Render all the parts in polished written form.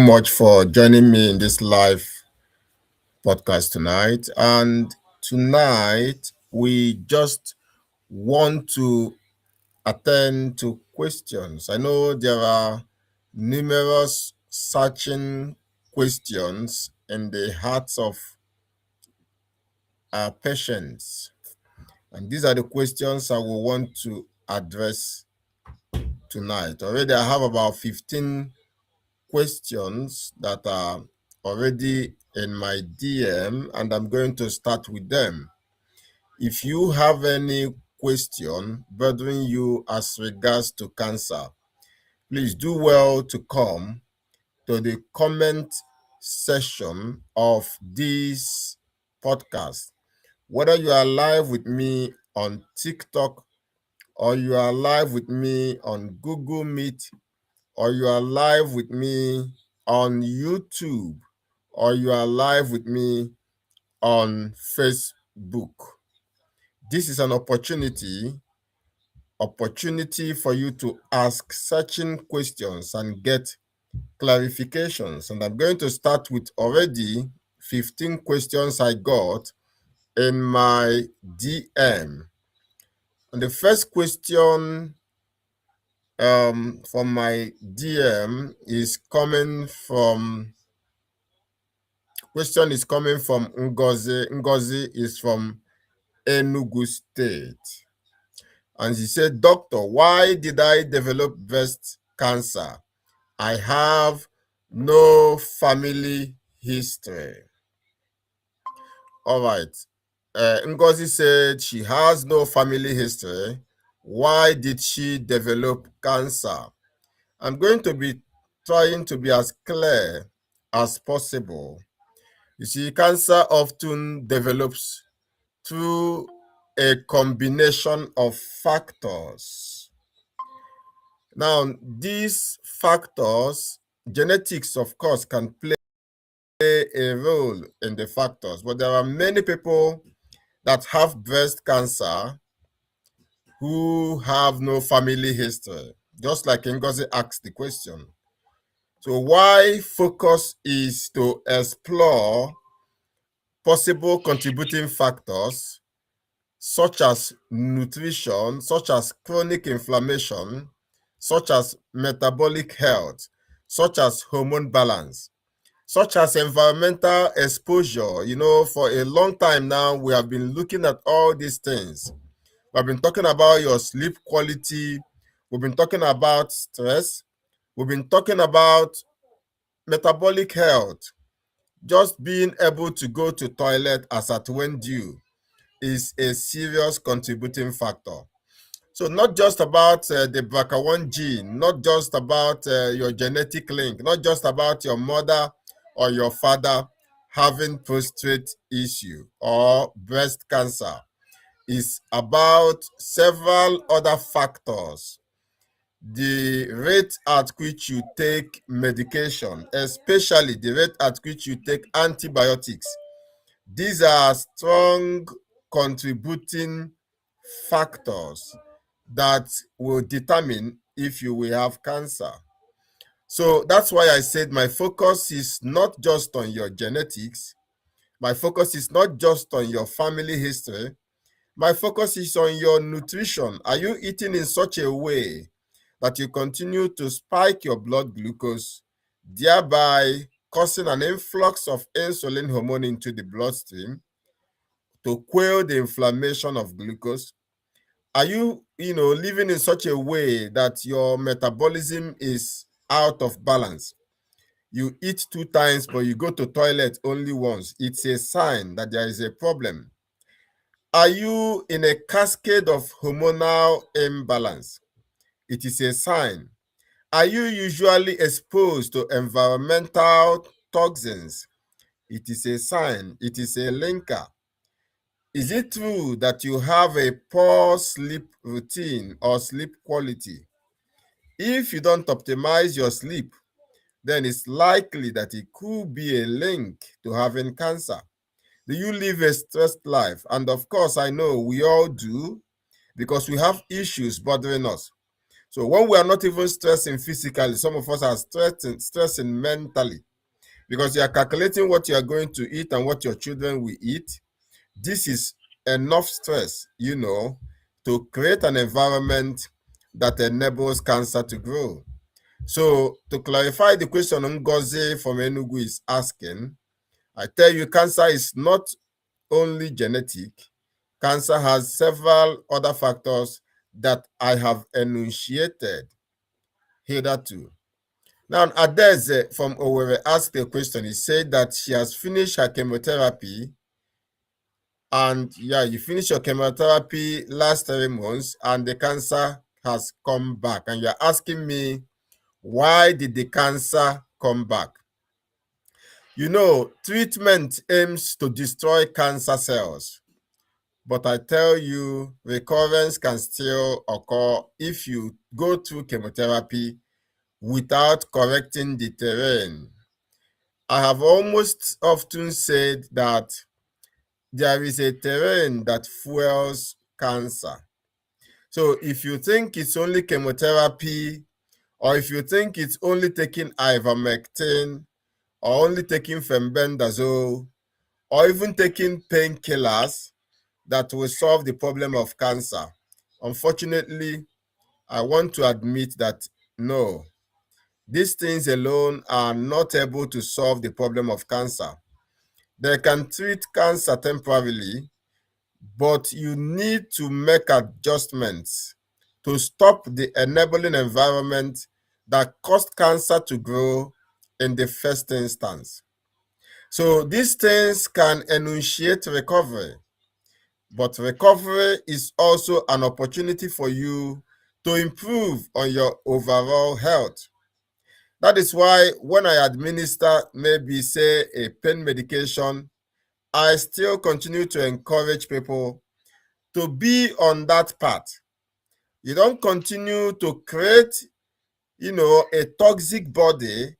much for joining me in this live podcast tonight. And tonight, we just want to attend to questions. I know there are numerous searching questions in the hearts of our patients. And these are the questions I will want to address tonight. Already, I have about 15 questions that are already in my DM, and I'm going to start with them. If you have any question bothering you as regards to cancer, please do well to come to the comment section of this podcast. Whether you are live with me on TikTok, or you are live with me on Google Meet, or you are live with me on YouTube, or you are live with me on Facebook. This is an opportunity for you to ask searching questions and get clarifications. And I'm going to start with already 15 questions I got in my DM. And the first question from my DM is coming from Ngozi. Ngozi is from Enugu State. And she said, Doctor, why did I develop breast cancer? I have no family history. All right. Ngozi said she has no family history. Why did she develop cancer? I'm going to be trying to be as clear as possible. You see, cancer often develops through a combination of factors. Now, these factors, genetics, of course, can play a role in the factors, but there are many people that have breast cancer who have no family history, just like Ngozi asked the question. So why focus is to explore possible contributing factors such as nutrition, such as chronic inflammation, such as metabolic health, such as hormone balance, such as environmental exposure. You know, for a long time now, we have been looking at all these things. We've been talking about your sleep quality. We've been talking about stress. We've been talking about metabolic health. Just being able to go to toilet as at when due is a serious contributing factor. So not just about the BRCA1 gene, not just about your genetic link, not just about your mother or your father having prostate issue or breast cancer. It's about several other factors. The rate at which you take medication, especially the rate at which you take antibiotics, these are strong contributing factors that will determine if you will have cancer. So that's why I said my focus is not just on your genetics. My focus is not just on your family history. My focus is on your nutrition. Are you eating in such a way that you continue to spike your blood glucose, thereby causing an influx of insulin hormone into the bloodstream to quell the inflammation of glucose? Are you, living in such a way that your metabolism is out of balance? You eat 2 times, but you go to toilet only once. It's a sign that there is a problem. Are you in a cascade of hormonal imbalance? It is a sign. Are you usually exposed to environmental toxins? It is a sign. It is a linker. Is it true that you have a poor sleep routine or sleep quality? If you don't optimize your sleep, then it's likely that it could be a link to having cancer. Do you live a stressed life? And of course, I know we all do, because we have issues bothering us. So when we are not even stressing physically, some of us are stressing mentally because you are calculating what you are going to eat and what your children will eat. This is enough stress, to create an environment that enables cancer to grow. So to clarify the question Ngozi from Enugu is asking, I tell you, cancer is not only genetic. Cancer has several other factors that I have enunciated hitherto. Now, Adeze from Owerri asked a question. He said that she has finished her chemotherapy. And yeah, you finished your chemotherapy last 3 months and the cancer has come back. And you're asking me, why did the cancer come back? Treatment aims to destroy cancer cells. But I tell you, recurrence can still occur if you go through chemotherapy without correcting the terrain. I have almost often said that there is a terrain that fuels cancer. So if you think it's only chemotherapy, or if you think it's only taking ivermectin, or only taking fembendazole, or even taking painkillers that will solve the problem of cancer, unfortunately, I want to admit that no, these things alone are not able to solve the problem of cancer. They can treat cancer temporarily, but you need to make adjustments to stop the enabling environment that caused cancer to grow in the first instance. So these things can enunciate recovery, but recovery is also an opportunity for you to improve on your overall health. That is why when I administer maybe say a pain medication, I still continue to encourage people to be on that path. You don't continue to create, a toxic body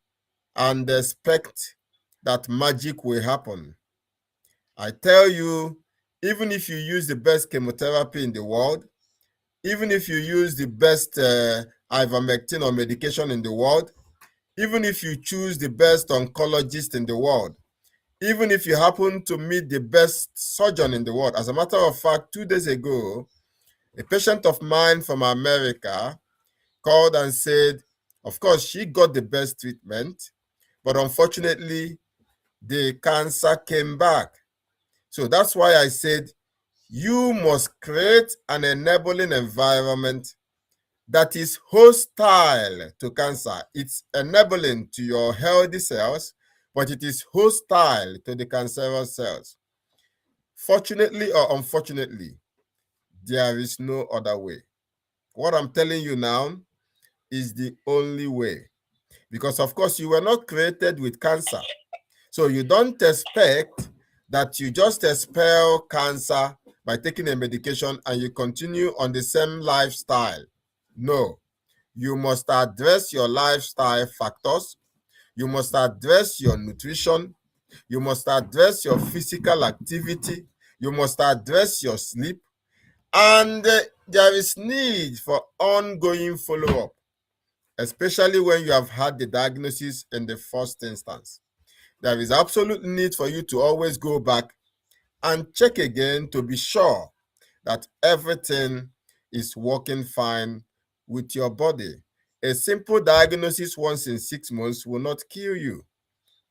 and expect that magic will happen. I tell you, even if you use the best chemotherapy in the world, even if you use the best ivermectin or medication in the world, even if you choose the best oncologist in the world, even if you happen to meet the best surgeon in the world. As a matter of fact, 2 days ago, a patient of mine from America called and said, of course, she got the best treatment, but unfortunately, the cancer came back. So that's why I said, you must create an enabling environment that is hostile to cancer. It's enabling to your healthy cells, but it is hostile to the cancerous cells. Fortunately or unfortunately, there is no other way. What I'm telling you now is the only way. Because, of course, you were not created with cancer. So you don't expect that you just expel cancer by taking a medication and you continue on the same lifestyle. No, you must address your lifestyle factors. You must address your nutrition. You must address your physical activity. You must address your sleep. And there is need for ongoing follow-up, especially when you have had the diagnosis in the first instance. There is absolute need for you to always go back and check again to be sure that everything is working fine with your body. A simple diagnosis once in 6 months will not kill you.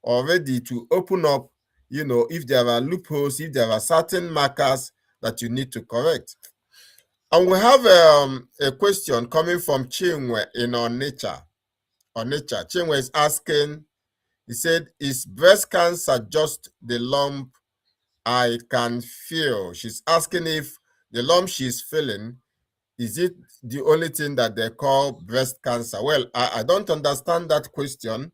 Already to open up, if there are loopholes, if there are certain markers that you need to correct. And we have a question coming from Chinwe in Onitsha. Chinwe is asking, he said, is breast cancer just the lump I can feel? She's asking if the lump she's feeling, is it the only thing that they call breast cancer? Well, I don't understand that question,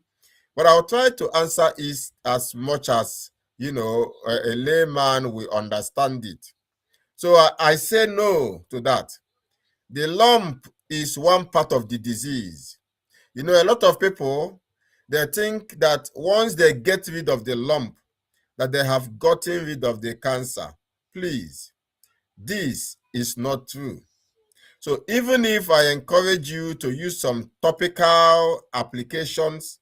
but I'll try to answer it as much as, a layman will understand it. So I say no to that. The lump is one part of the disease. A lot of people, they think that once they get rid of the lump, that they have gotten rid of the cancer. Please, this is not true. So even if I encourage you to use some topical applications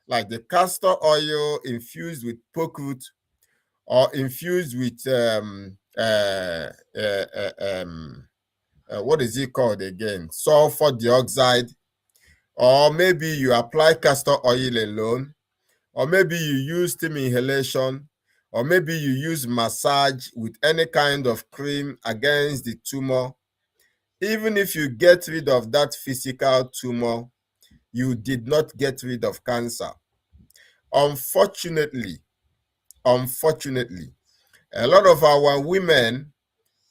like the castor oil infused with poke root or infused with what is it called again? Sulfur dioxide, or maybe you apply castor oil alone, or maybe you use steam inhalation, or maybe you use massage with any kind of cream against the tumor. Even if you get rid of that physical tumor, you did not get rid of cancer. Unfortunately, a lot of our women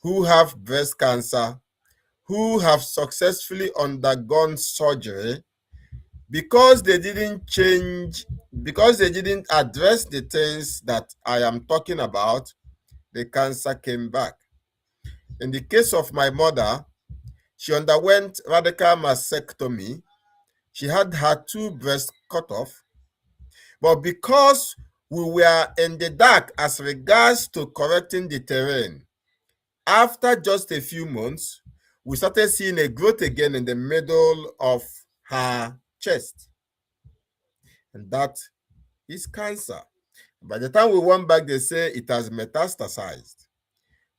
who have breast cancer, who have successfully undergone surgery, because they didn't change, because they didn't address the things that I am talking about, the cancer came back. In the case of my mother, she underwent radical mastectomy. She had her two breasts cut off. But because we were in the dark as regards to correcting the terrain, after just a few months, we started seeing a growth again in the middle of her chest. And that is cancer. By the time we went back, they say it has metastasized.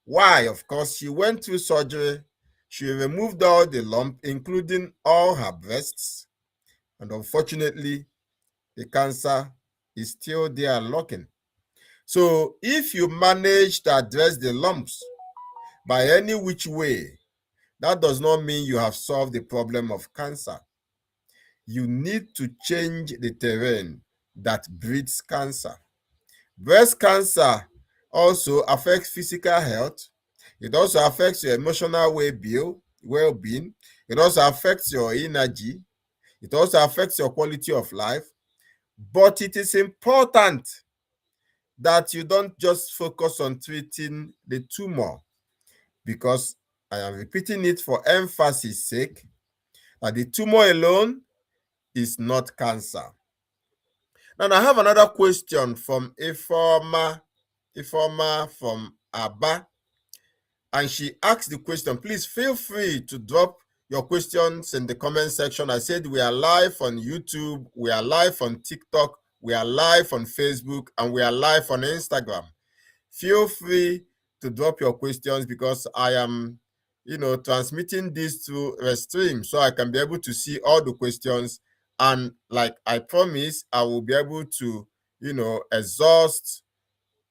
Why? Of course, she went through surgery. She removed all the lump, including all her breasts. And unfortunately, the cancer is still there lurking. So if you manage to address the lumps by any which way, that does not mean you have solved the problem of cancer. You need to change the terrain that breeds cancer. Breast cancer also affects physical health. It also affects your emotional well-being. It also affects your energy. It also affects your quality of life. But it is important that you don't just focus on treating the tumor, because I am repeating it for emphasis sake, that the tumor alone is not cancer. And I have another question from Ifeoma from Aba, and she asked the question. Please feel free to drop your questions in the comment section. I said we are live on YouTube, we are live on TikTok, we are live on Facebook, and we are live on Instagram. Feel free to drop your questions, because I am, transmitting this through Restream, so I can be able to see all the questions. And like I promise, I will be able to, exhaust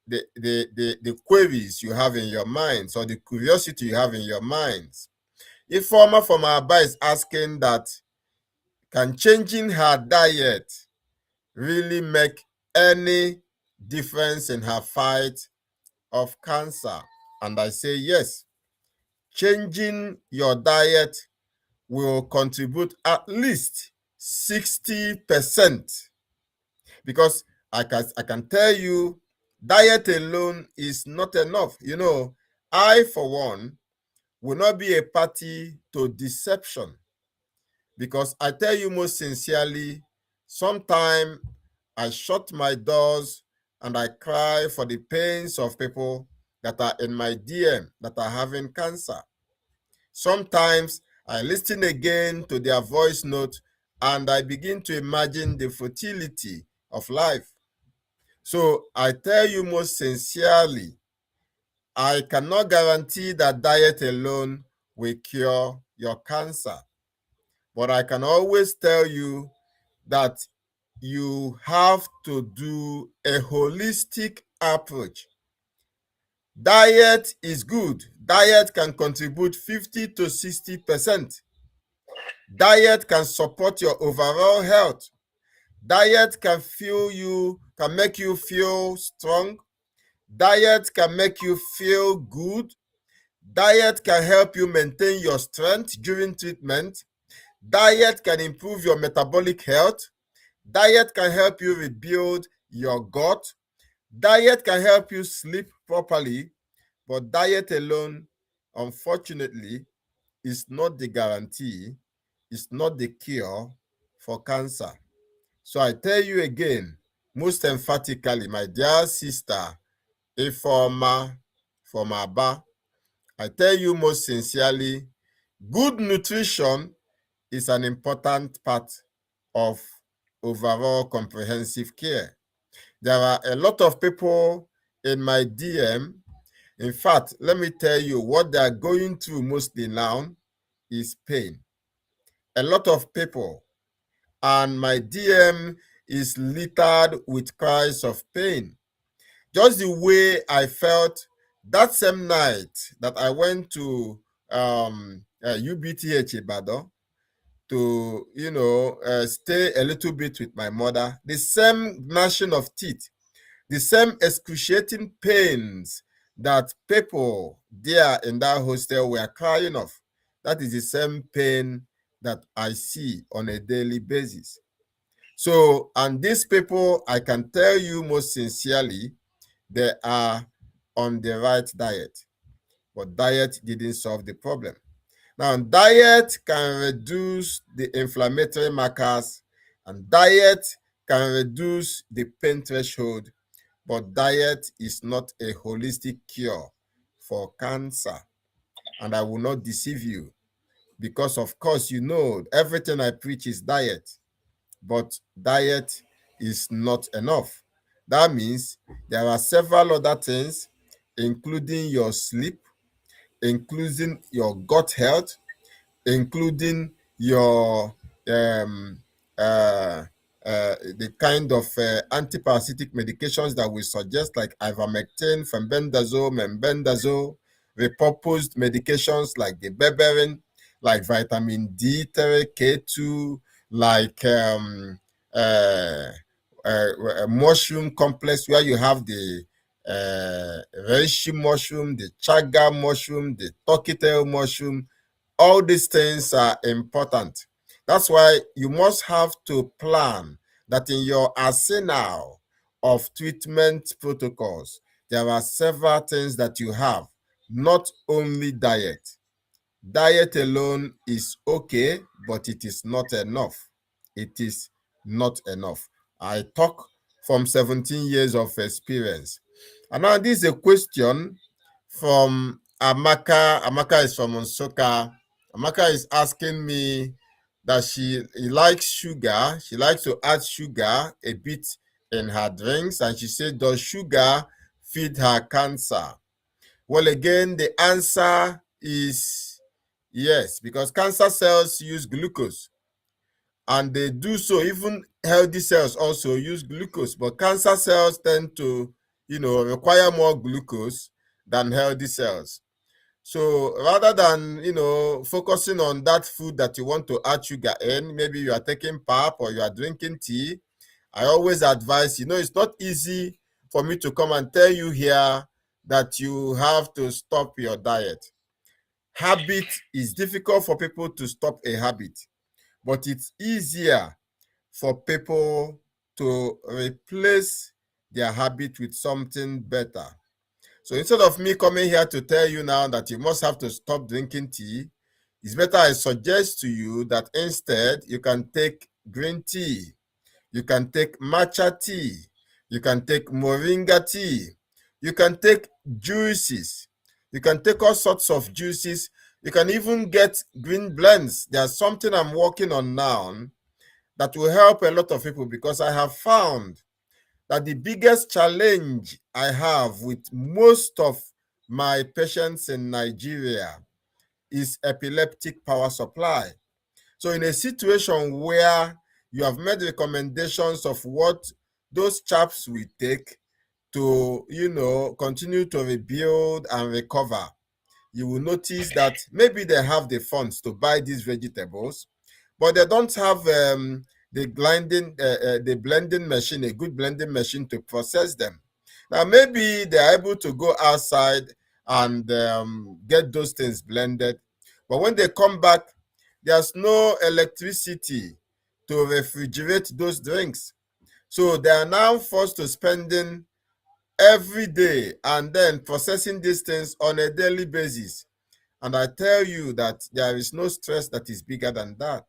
the queries you have in your minds, or the curiosity you have in your minds. Informer from Aba is asking that, can changing her diet really make any difference in her fight of cancer? And I say yes. Changing your diet will contribute at least 60%, because I can tell you, diet alone is not enough. I, for one, will not be a party to deception, because I tell you most sincerely, sometimes I shut my doors and I cry for the pains of people that are in my DM that are having cancer. Sometimes I listen again to their voice note and I begin to imagine the futility of life. So I tell you most sincerely, I cannot guarantee that diet alone will cure your cancer. But I can always tell you that you have to do a holistic approach. Diet is good. Diet can contribute 50 to 60%. Diet can support your overall health. Diet can make you feel strong. Diet can make you feel good. Diet can help you maintain your strength during treatment. Diet can improve your metabolic health. Diet can help you rebuild your gut. Diet can help you sleep properly. But diet alone, unfortunately, is not the guarantee, it's not the cure for cancer. So I tell you again, most emphatically, my dear sister, Ifeoma from Aba, I tell you most sincerely, Good nutrition is an important part of overall comprehensive care. There are a lot of people in my DM. In fact, let me tell you what they are going through mostly now is pain. A lot of people, and my DM is littered with cries of pain. Just the way I felt that same night that I went to UBTH Ibadan to, stay a little bit with my mother, the same gnashing of teeth, the same excruciating pains that people there in that hostel were crying of. That is the same pain that I see on a daily basis. So, and these people, I can tell you most sincerely, they are on the right diet, but diet didn't solve the problem. Now, diet can reduce the inflammatory markers, and diet can reduce the pain threshold, but diet is not a holistic cure for cancer. And I will not deceive you because, of course, you know everything I preach is diet, but diet is not enough. That means there are several other things, including your sleep, including your gut health, including your um, uh, the kind of antiparasitic medications that we suggest, like ivermectin, fenbendazole, membendazole, repurposed medications like the berberine, like vitamin D3, K2, like a mushroom complex where you have the reishi mushroom, the chaga mushroom, the turkey tail mushroom. All these things are important. That's why you must have to plan that in your arsenal of treatment protocols, there are several things that you have, not only diet. Diet alone is okay, but it is not enough. It is not enough. I talk from 17 years of experience. And now this is a question from Amaka. Amaka is from Onsoka. Amaka is asking me that she likes sugar. She likes to add sugar a bit in her drinks. And she said, does sugar feed her cancer? Well, again, the answer is yes, because cancer cells use glucose. And they do so, even healthy cells also use glucose. But cancer cells tend to, require more glucose than healthy cells. So rather than, focusing on that food that you want to add sugar in, maybe you are taking pap or you are drinking tea, I always advise, it's not easy for me to come and tell you here that you have to stop your diet. Habit is difficult for people to stop a habit, but it's easier for people to replace their habit with something better. So instead of me coming here to tell you now that you must have to stop drinking tea, it's better I suggest to you that instead you can take green tea, you can take matcha tea, you can take moringa tea, you can take juices, you can take all sorts of juices, you can even get green blends. There's something I'm working on now that will help a lot of people because I have found that the biggest challenge I have with most of my patients in Nigeria is epileptic power supply. So in a situation where you have made recommendations of what those chaps will take to, continue to rebuild and recover, you will notice that maybe they have the funds to buy these vegetables, but they don't have the blending machine, a good blending machine to process them. Now, maybe they're able to go outside and get those things blended, but when they come back, there's no electricity to refrigerate those drinks. So they are now forced to spending every day and then processing these things on a daily basis. And I tell you that there is no stress that is bigger than that,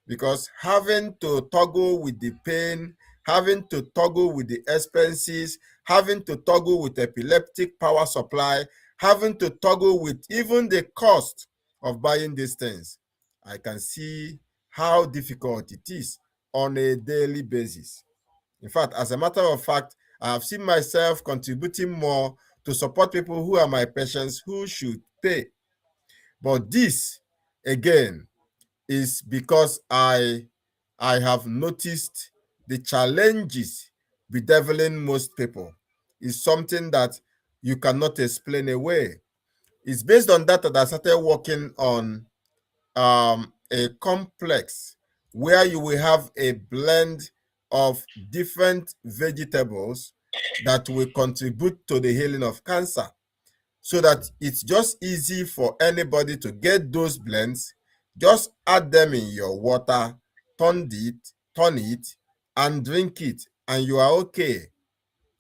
because having to toggle with the pain, having to toggle with the expenses, having to toggle with epileptic power supply, having to toggle with even the cost of buying these things, I can see how difficult it is on a daily basis. In fact, as a matter of fact, I have seen myself contributing more to support people who are my patients who should pay. But this, again, is because I have noticed the challenges bedeviling most people is something that you cannot explain away. It's based on that I started working on a complex where you will have a blend of different vegetables that will contribute to the healing of cancer, so that it's just easy for anybody to get those blends. Just add them in your water, turn it, and drink it, and you are okay.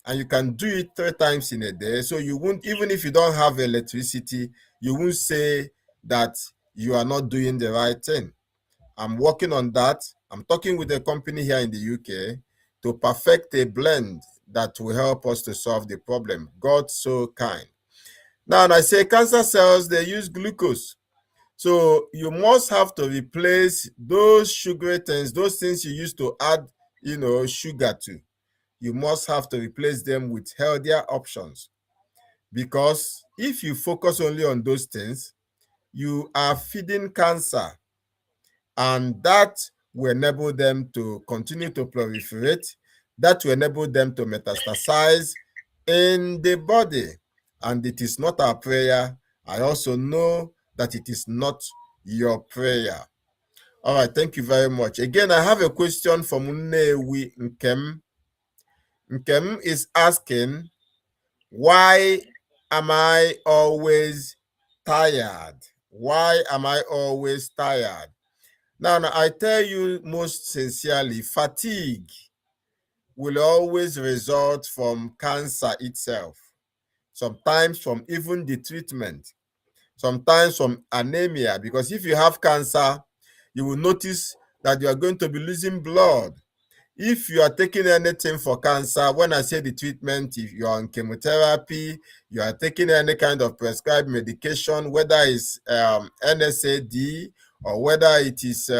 And you can do it 3 times in a day. So you won't, even if you don't have electricity, you won't say that you are not doing the right thing. I'm working on that. I'm talking with a company here in the UK to perfect a blend that will help us to solve the problem. God so kind. Now, and I say cancer cells, they use glucose. So you must have to replace those sugary things, those things you used to add, sugar to. You must have to replace them with healthier options. Because if you focus only on those things, you are feeding cancer, and that will enable them to continue to proliferate. That will enable them to metastasize in the body. And it is not our prayer. I also know that it is not your prayer. All right, thank you very much. Again, I have a question from Nnewi Nkem. Nkem is asking, why am I always tired? Why am I always tired? Now, I tell you most sincerely, fatigue will always result from cancer itself, sometimes from even the treatment, sometimes from anemia, because if you have cancer, you will notice that you are going to be losing blood. If you are taking anything for cancer, when I say the treatment, if you are on chemotherapy, you are taking any kind of prescribed medication, whether it's NSAID or whether it is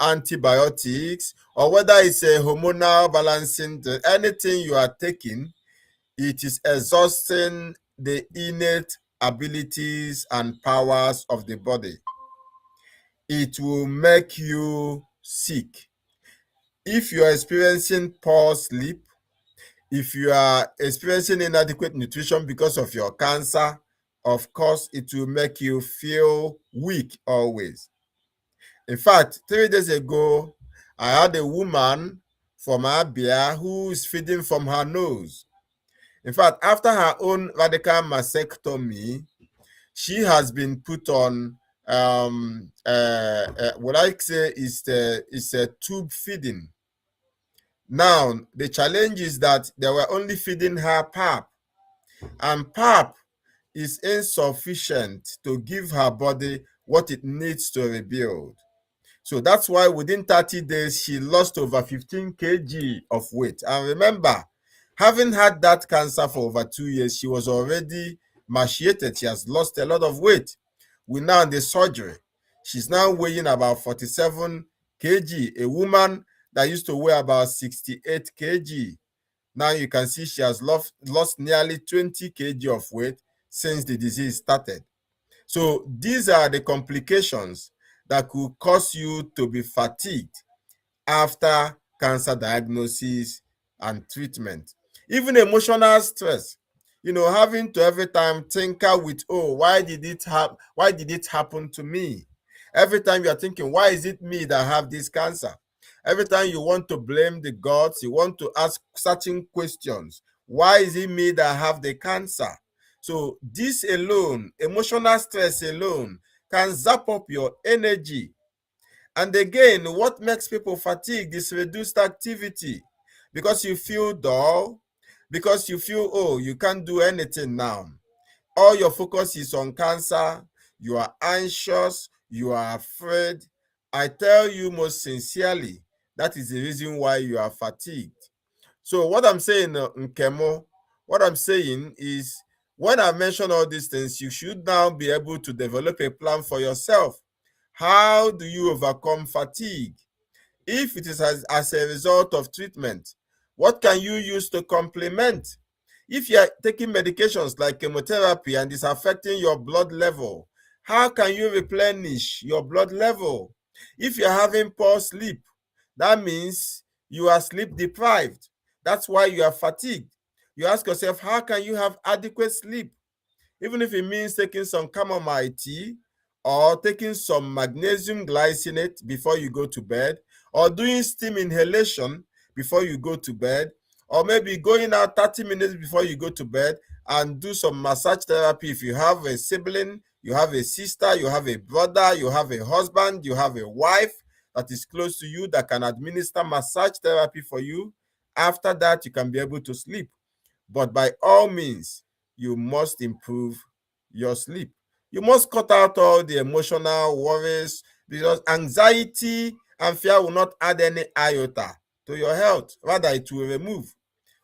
antibiotics, or whether it's a hormonal balancing, anything you are taking, it is exhausting the innate abilities and powers of the body. It will make you sick. If you are experiencing poor sleep, if you are experiencing inadequate nutrition because of your cancer, of course, it will make you feel weak always. In fact, 3 days ago, I had a woman from Abia who is feeding from her nose. In fact, after her own radical mastectomy, she has been put on what I say is a tube feeding. Now, the challenge is that they were only feeding her pap, and pap is insufficient to give her body what it needs to rebuild. So that's why within 30 days, she lost over 15 kg of weight. And remember, having had that cancer for over 2 years, she was already emaciated. She has lost a lot of weight. We're now in the surgery. She's now weighing about 47 kg, a woman that used to weigh about 68 kg. Now you can see she has lost nearly 20 kg of weight since the disease started. So these are the complications that could cause you to be fatigued after cancer diagnosis and treatment. Even emotional stress, having to every time tinker with, oh, why did it happen to me? Every time you are thinking, why is it me that have this cancer? Every time you want to blame the gods, you want to ask certain questions. Why is it me that have the cancer? So this alone, emotional stress alone, can zap up your energy. And again, what makes people fatigued is reduced activity, because you feel dull, because you feel, oh, you can't do anything now. All your focus is on cancer. You are anxious. You are afraid. I tell you most sincerely, that is the reason why you are fatigued. So what I'm saying, Nkemo, what I'm saying is, When I mention all these things, you should now be able to develop a plan for yourself. How do you overcome fatigue? If it is as a result of treatment, what can you use to complement? If you are taking medications like chemotherapy and it's affecting your blood level, how can you replenish your blood level? If you're having poor sleep, that means you are sleep deprived. That's why you are fatigued. You ask yourself, how can you have adequate sleep? Even if it means taking some chamomile tea or taking some magnesium glycinate before you go to bed, or doing steam inhalation before you go to bed, or maybe going out 30 minutes before you go to bed and do some massage therapy. If you have a sibling, you have a sister, you have a brother, you have a husband, you have a wife that is close to you that can administer massage therapy for you. After that, you can be able to sleep. But by all means, you must improve your sleep. You must cut out all the emotional worries, because anxiety and fear will not add any iota to your health. Rather, it will remove.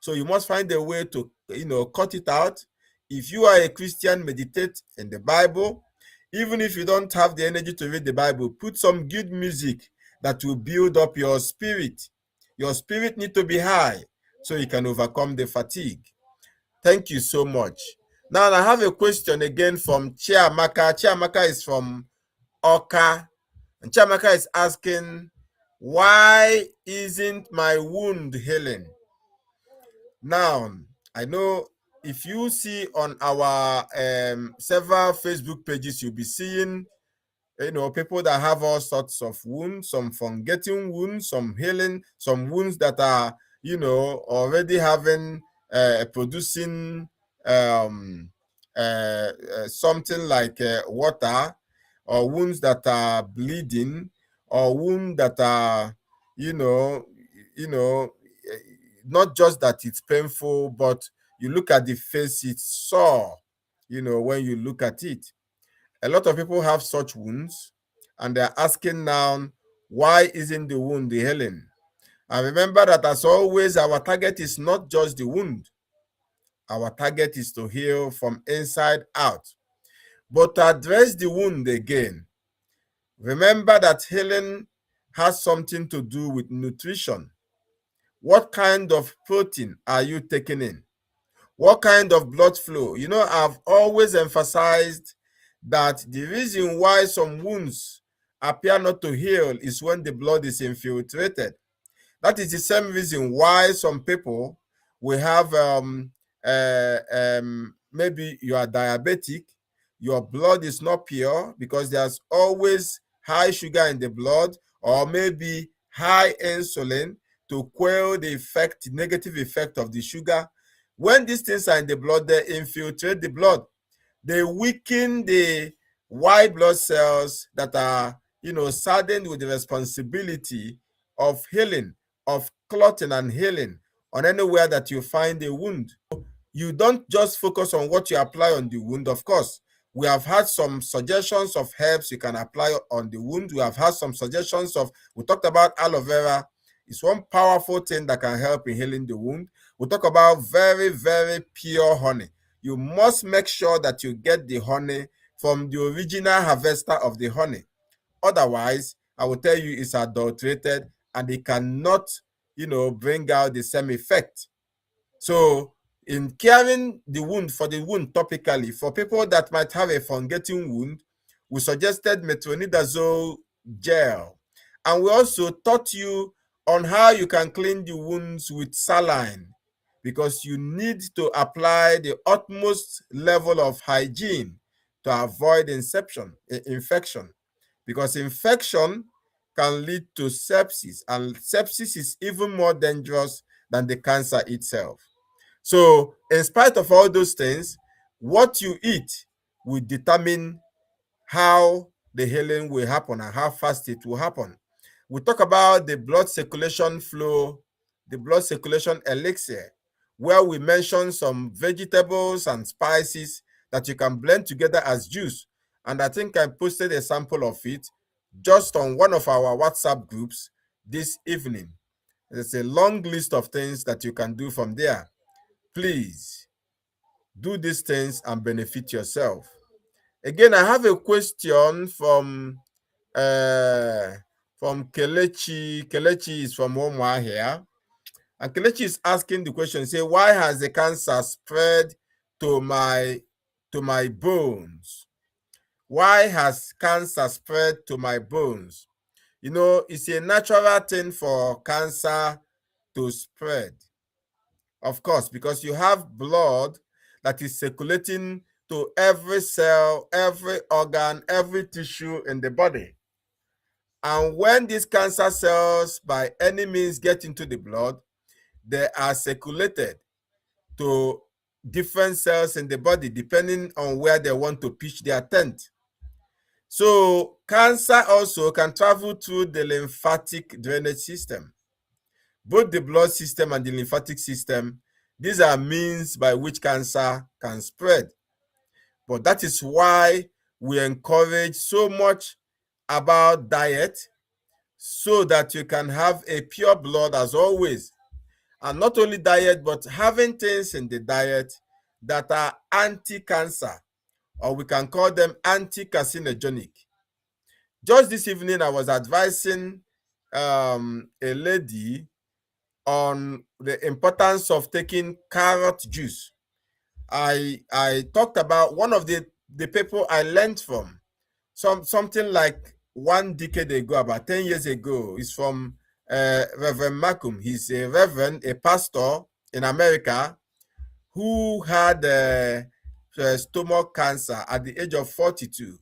So you must find a way to, cut it out. If you are a Christian, meditate in the Bible. Even if you don't have the energy to read the Bible, put some good music that will build up your spirit. Your spirit needs to be high so you can overcome the fatigue. Thank you so much. Now I have a question again from Chiamaka. Chiamaka is from Oka. And Chiamaka is asking, why isn't my wound healing? Now, I know if you see on our several Facebook pages, you'll be seeing people that have all sorts of wounds, some from getting wounds, some healing, some wounds that are, already having, producing something like water, or wounds that are bleeding, or wounds that are, you know, you know, eh, not just that it's painful, but you look at the face, it's sore, when you look at it. A lot of people have such wounds, and they're asking now, why isn't the wound healing? And remember that, as always, our target is not just the wound. Our target is to heal from inside out. But to address the wound again, remember that healing has something to do with nutrition. What kind of protein are you taking in? What kind of blood flow? I've always emphasized that the reason why some wounds appear not to heal is when the blood is infiltrated. That is the same reason why some people will have, maybe you are diabetic, your blood is not pure because there's always high sugar in the blood, or maybe high insulin to quell the effect, negative effect of the sugar. When these things are in the blood, they infiltrate the blood. They weaken the white blood cells that are, saddened with the responsibility of healing, of clotting and healing on anywhere that you find a wound. You don't just focus on what you apply on the wound. Of course, we have had some suggestions of herbs you can apply on the wound. We have had some suggestions we talked about aloe vera. It's one powerful thing that can help in healing the wound. We talk about very, very pure honey. You must make sure that you get the honey from the original harvester of the honey. Otherwise, I will tell you it's adulterated and it cannot, bring out the same effect. So, in caring the wound for the wound topically, for people that might have a fungating wound, we suggested metronidazole gel. And we also taught you on how you can clean the wounds with saline, because you need to apply the utmost level of hygiene to avoid infection. Because infection can lead to sepsis, and sepsis is even more dangerous than the cancer itself. So, in spite of all those things, what you eat will determine how the healing will happen and how fast it will happen. We talk about the blood circulation flow, the blood circulation elixir, where we mention some vegetables and spices that you can blend together as juice. And I think I posted a sample of it just on one of our WhatsApp groups this evening. There's a long list of things that you can do from there. Please Do these things and benefit yourself. Again, I have a question from Kelechi. Kelechi is from Omwa here. And Kelechi is asking the question, say, why has the cancer spread to my bones? Why has cancer spread to my bones? You know, it's a natural thing for cancer to spread. Of course, because you have blood that is circulating to every cell, every organ, every tissue in the body. And when these cancer cells, by any means, get into the blood, they are circulated to different cells in the body, depending on where they want to pitch their tent. So cancer also can travel through the lymphatic drainage system. Both the blood system and the lymphatic system, these are means by which cancer can spread. But that is why we encourage so much about diet, so that you can have a pure blood as always. And not only diet, but having things in the diet that are anti-cancer, or we can call them anti-carcinogenic. Just this evening, I was advising a lady on the importance of taking carrot juice. I talked about one of the people I learned from, something like 1 decade ago, about 10 years ago, is from Reverend Malcolm. He's a reverend, a pastor in America, who had stomach cancer at the age of 42.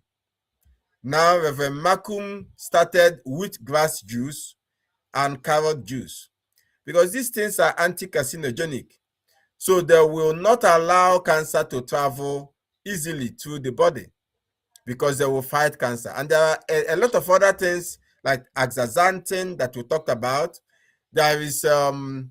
Now, Reverend Malcolm started wheatgrass juice and carrot juice, because these things are anti-carcinogenic. So they will not allow cancer to travel easily through the body, because they will fight cancer. And there are a lot of other things like astaxanthin that we talked about. There is the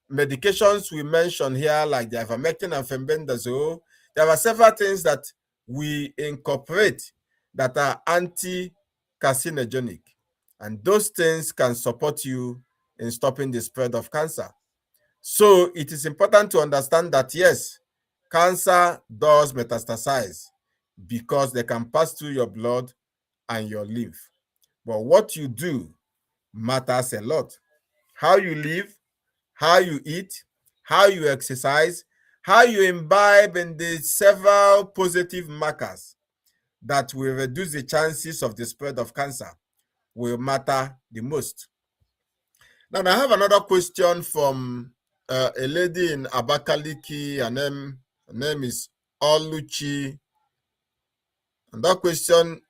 medications we mentioned here, like the ivermectin and fenbendazole. There are several things that we incorporate that are anti-carcinogenic, and those things can support you in stopping the spread of cancer. So it is important to understand that yes, cancer does metastasize because they can pass through your blood and your lymph. But what you do matters a lot. How you live, how you eat, how you exercise, how you imbibe in the several positive markers that will reduce the chances of the spread of cancer will matter the most. Now, I have another question from a lady in Abakaliki. Her name is Oluchi. And that question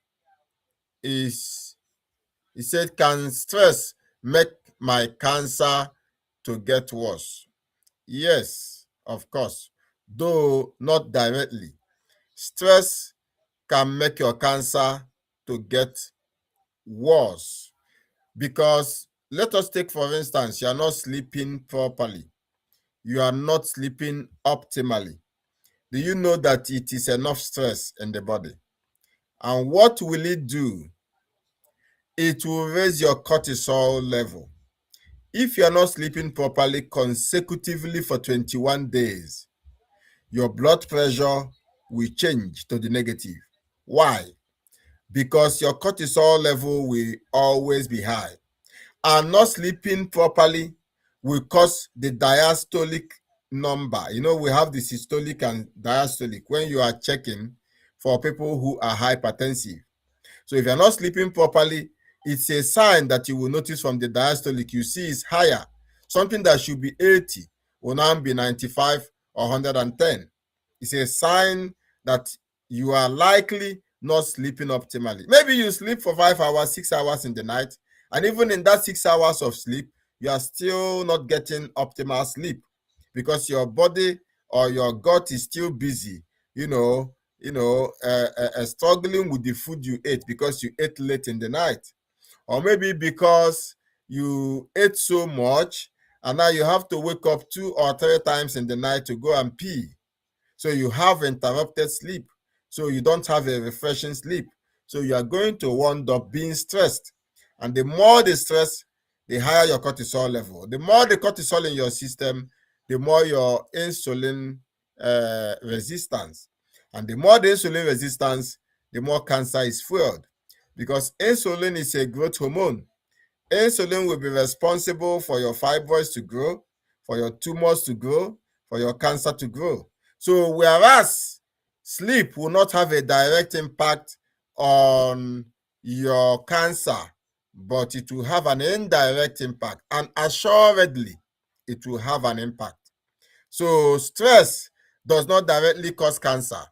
is, he said, can stress make my cancer to get worse? Yes, of course, though not directly. Stress can make your cancer to get worse, because let us take, for instance, you are not sleeping properly. You are not sleeping optimally. Do you know that it is enough stress in the body? And what will it do? It will raise your cortisol level. If you are not sleeping properly consecutively for 21 days, your blood pressure will change to the negative. Why? Because your cortisol level will always be high. And not sleeping properly will cause the diastolic number. You know, we have the systolic and diastolic when you are checking for people who are hypertensive. So if you're not sleeping properly, it's a sign that you will notice from the diastolic, you see is higher. Something that should be 80 will now be 95 or 110. It's a sign that you are likely not sleeping optimally. Maybe you sleep for 5 hours, 6 hours in the night, and even in that 6 hours of sleep, you are still not getting optimal sleep because your body or your gut is still busy, struggling with the food you ate because you ate late in the night. Or maybe because you ate so much and now you have to wake up 2 or 3 times in the night to go and pee. So you have interrupted sleep. So you don't have a refreshing sleep. So you are going to wind up being stressed. And the more the stress, the higher your cortisol level. The more the cortisol in your system, the more your insulin resistance. And the more the insulin resistance, the more cancer is fueled. Because insulin is a growth hormone. Insulin will be responsible for your fibroids to grow, for your tumors to grow, for your cancer to grow. So whereas sleep will not have a direct impact on your cancer, but it will have an indirect impact, and assuredly it will have an impact. So stress does not directly cause cancer,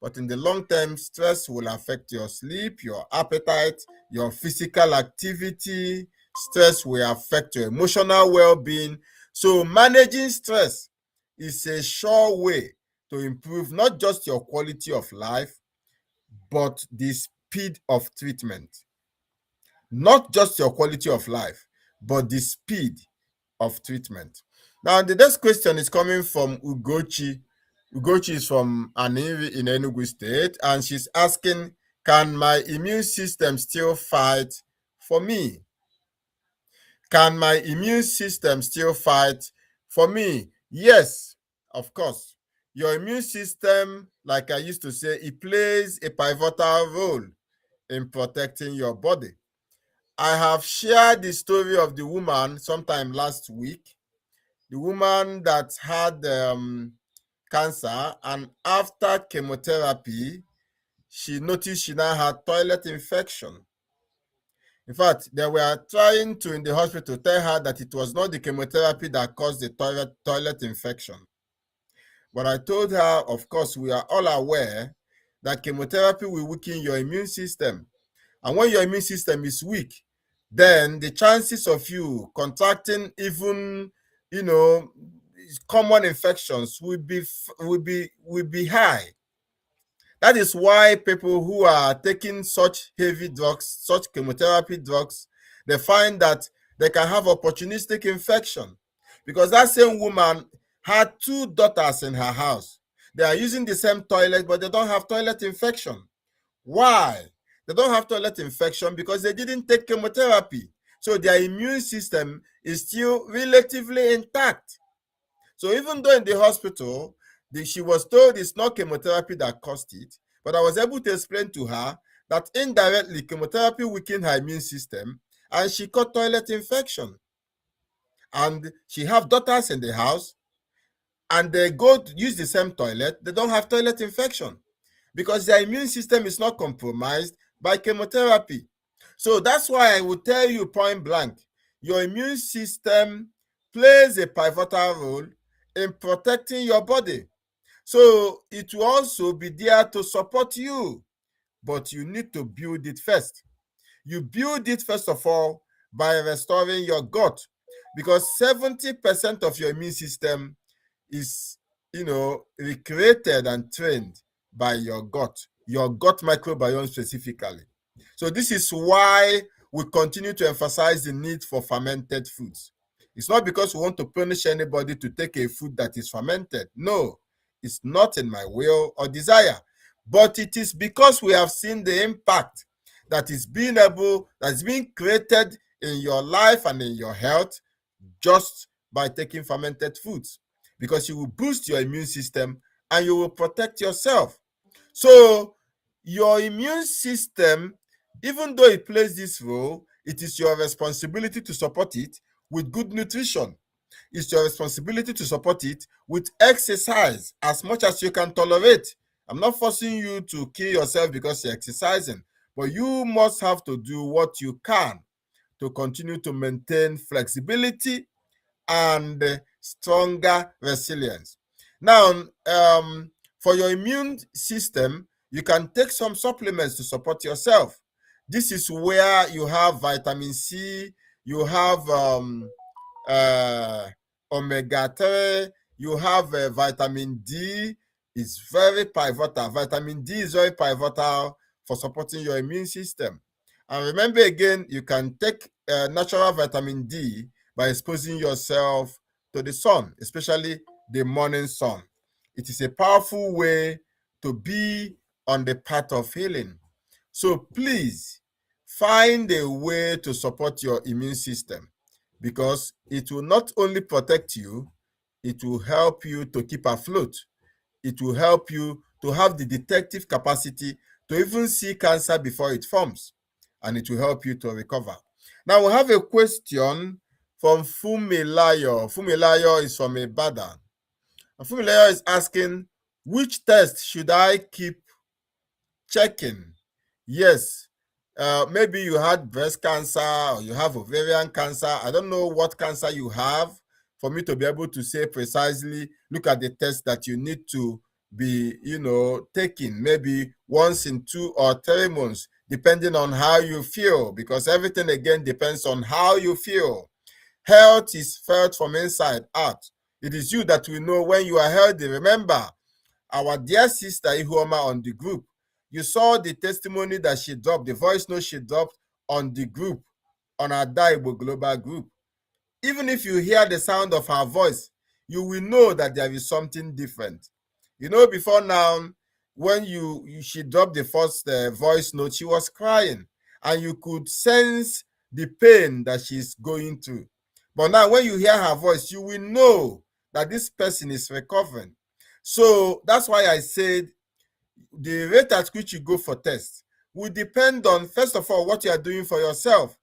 but in the long term, stress will affect your sleep, your appetite, your physical activity. Stress will affect your emotional well-being. So managing stress is a sure way to improve not just your quality of life, but the speed of treatment. Not just your quality of life, but the speed of treatment. Now, the next question is coming from Ugochi. Ugochi is from Aniri in Enugu State, and she's asking, can my immune system still fight for me? Can my immune system still fight for me? Yes, of course. Your immune system, like I used to say, it plays a pivotal role in protecting your body. I have shared the story of the woman sometime last week, the woman that had cancer, and after chemotherapy, she noticed she now had toilet infection. In fact, they were trying to, in the hospital, tell her that it was not the chemotherapy that caused the toilet infection. But I told her, of course, we are all aware that chemotherapy will weaken your immune system. And when your immune system is weak, then the chances of you contracting even, you know, common infections will be high. That is why people who are taking such heavy drugs, such chemotherapy drugs, they find that they can have opportunistic infection. Because that same woman had two daughters in her house. They are using the same toilet, but they don't have toilet infection. Why? They don't have toilet infection because they didn't take chemotherapy. So their immune system is still relatively intact. So even though in the hospital, she was told it's not chemotherapy that caused it, but I was able to explain to her that indirectly chemotherapy weakened her immune system and she caught toilet infection. And she have daughters in the house and they go to use the same toilet, they don't have toilet infection because their immune system is not compromised by chemotherapy. So that's why I will tell you point blank, your immune system plays a pivotal role in protecting your body. So it will also be there to support you, but you need to build it first. You build it first of all by restoring your gut, because 70% of your immune system is, recreated and trained by your gut microbiome specifically. So this is why we continue to emphasize the need for fermented foods. It's not because we want to punish anybody to take a food that is fermented. No, it's not in my will or desire. But it is because we have seen the impact that's being created in your life and in your health just by taking fermented foods, because you will boost your immune system and you will protect yourself. So your immune system, even though it plays this role, it is your responsibility to support it with good nutrition. It's your responsibility to support it with exercise as much as you can tolerate. I'm not forcing you to kill yourself because you're exercising, but you must have to do what you can to continue to maintain flexibility and stronger resilience. Now, for your immune system, you can take some supplements to support yourself. This is where you have vitamin C, you have uh, omega 3, you have vitamin D. Is very pivotal. Vitamin D is very pivotal for supporting your immune system. And remember again, you can take natural vitamin D by exposing yourself to the sun, especially the morning sun. It is a powerful way to be on the path of healing. So please find a way to support your immune system, because it will not only protect you, It will help you to keep afloat. It will help you to have the detective capacity to even see cancer before it forms, and it will help you to recover. Now, we have a question from Fumilayo. Fumilayo is from Ibadan. And Fumilayo is asking, which test should I keep checking? Yes, maybe you had breast cancer or you have ovarian cancer. I don't know what cancer you have for me to be able to say precisely, look at the test that you need to be, taking maybe once in 2 or 3 months, depending on how you feel, because everything again depends on how you feel. Health is felt from inside out. It is you that will know when you are healthy. Remember, our dear sister Ihuoma on the group, you saw the testimony that she dropped, the voice note she dropped on the group, on our Daibo Global group. Even if you hear the sound of her voice, you will know that there is something different. Before now, when she dropped the first voice note, she was crying, and you could sense the pain that she's going through. But now, when you hear her voice, you will know that this person is recovering. So that's why I said the rate at which you go for tests will depend on, first of all, what you are doing for yourself,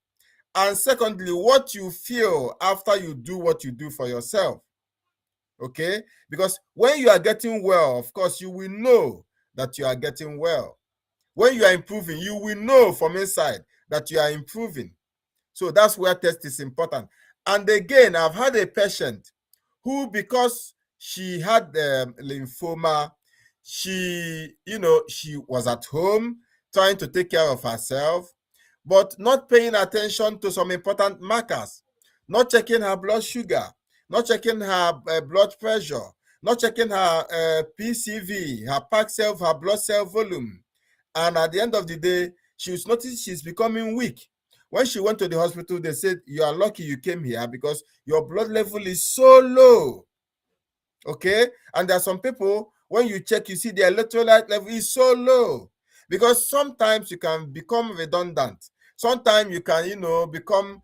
and secondly, what you feel after you do what you do for yourself. Okay? Because when you are getting well, of course, you will know that you are getting well. When you are improving, you will know from inside that you are improving. So that's where test is important. And again, I've had a patient who, because she had lymphoma, she was at home trying to take care of herself, but not paying attention to some important markers, not checking her blood sugar, not checking her blood pressure, not checking her PCV, her packed cell, her blood cell volume. And at the end of the day, she was noticed she's becoming weak. When she went to the hospital, they said, you are lucky you came here because your blood level is so low. Okay? And there are some people, when you check, you see their electrolyte level is so low. Because sometimes you can become redundant. Sometimes you can, become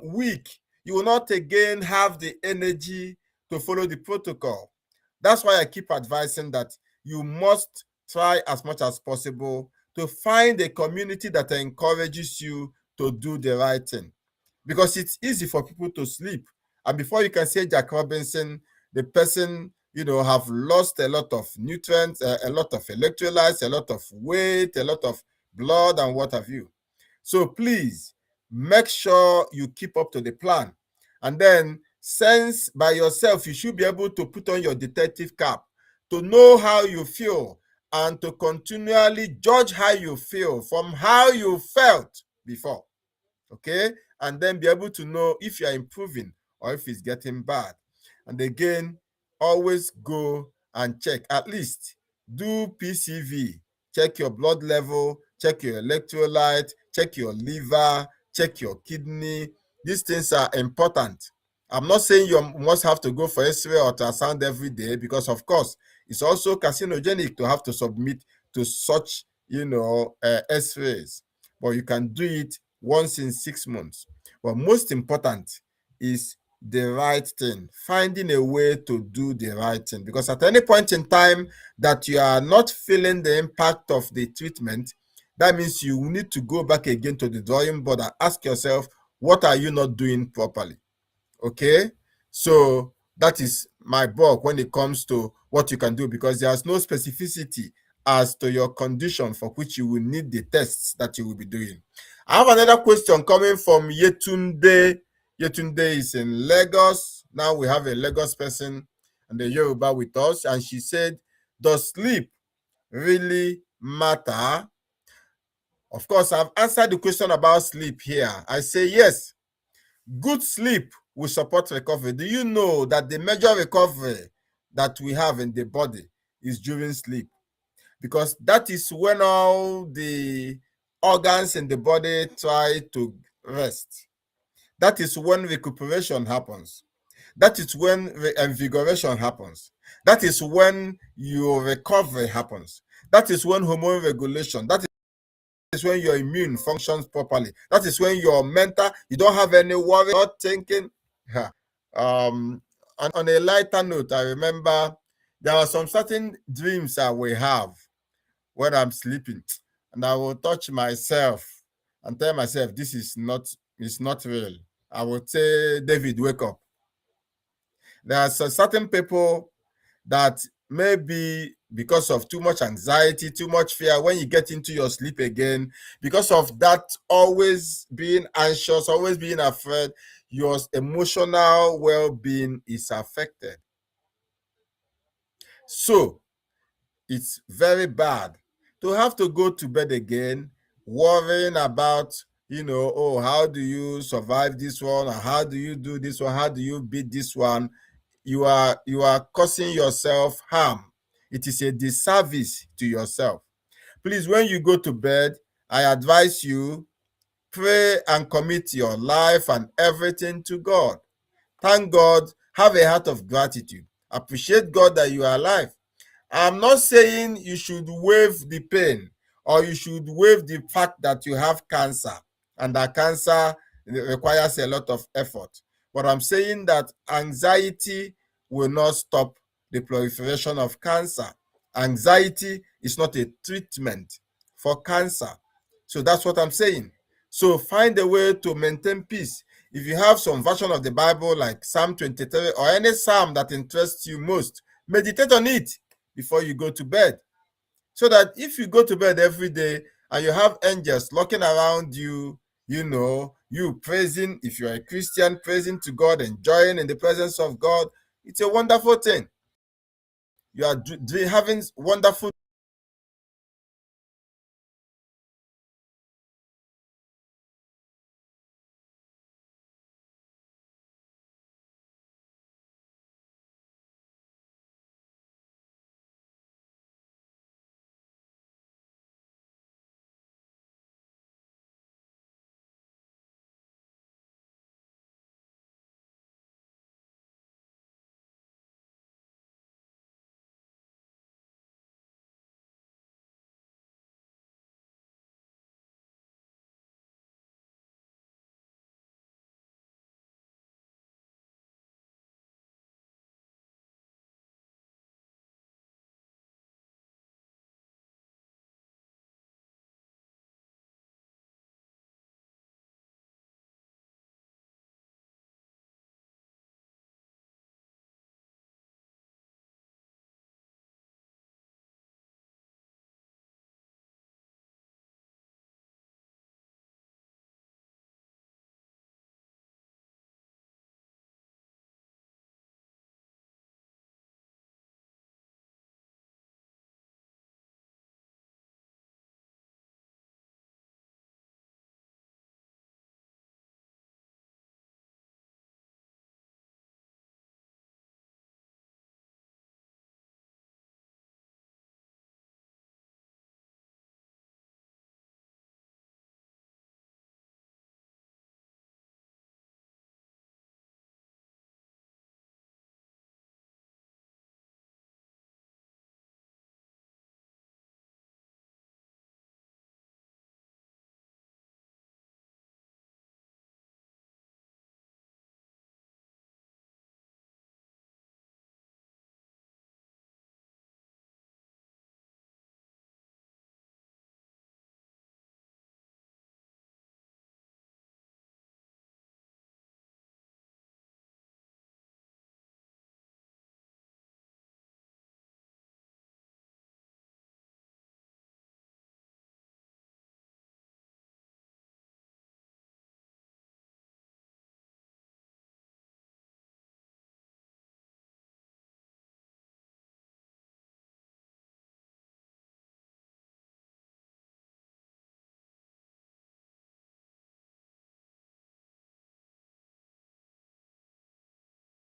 weak. You will not again have the energy to follow the protocol. That's why I keep advising that you must try as much as possible to find a community that encourages you to do the right thing. Because it's easy for people to sleep. And before you can say Jack Robinson, the person, have lost a lot of nutrients, a lot of electrolytes, a lot of weight, a lot of blood, and what have you. So please make sure you keep up to the plan. And then, sense by yourself, you should be able to put on your detective cap to know how you feel and to continually judge how you feel from how you felt before. Okay? And then be able to know if you are improving or if it's getting bad. And again, always go and check. At least do PCV. Check your blood level, check your electrolyte, check your liver, check your kidney. These things are important. I'm not saying you must have to go for X-ray or ultrasound every day, because of course it's also carcinogenic to have to submit to such X-rays. But you can do it once in 6 months. But most important is the right thing, finding a way to do the right thing. Because at any point in time that you are not feeling the impact of the treatment, that means you need to go back again to the drawing board and ask yourself, what are you not doing properly? Okay? So that is my book when it comes to what you can do, because there's no specificity as to your condition for which you will need the tests that you will be doing. I have another question coming from Yetunde. Yetunde is in Lagos. Now we have a Lagos person and the Yoruba with us, and she said, does sleep really matter? Of course, I've answered the question about sleep here. I say yes. Good sleep will support recovery. Do you know that the major recovery that we have in the body is during sleep? Because that is when all the organs in the body try to rest. That is when recuperation happens. That is when invigoration happens. That is when your recovery happens. That is when hormone regulation, that is when your immune functions properly. That is when your mental, you don't have any worry, not thinking. um on a lighter note, I remember there are some certain dreams that we have when I'm sleeping, and I will touch myself and tell myself this is not, it's not real. I will say, David, wake up. There are certain people that maybe because of too much anxiety, too much fear, when you get into your sleep again, because of that always being anxious, always being afraid, your emotional well-being is affected. So it's very bad to have to go to bed again worrying about, oh, how do you survive this one, or how do you do this one, how do you beat this one. You are causing yourself harm. It is a disservice to yourself. Please, when you go to bed, I advise you, pray and commit your life and everything to God. Thank God. Have a heart of gratitude. Appreciate God that you are alive. I'm not saying you should waive the pain, or you should waive the fact that you have cancer and that cancer requires a lot of effort. But I'm saying that anxiety will not stop the proliferation of cancer. Anxiety is not a treatment for cancer. So that's what I'm saying. So find a way to maintain peace. If you have some version of the Bible like Psalm 23 or any psalm that interests you most, meditate on it before you go to bed. So that if you go to bed every day and you have angels looking around you, you praising, if you're a Christian, praising to God, enjoying in the presence of God, it's a wonderful thing. You are having wonderful.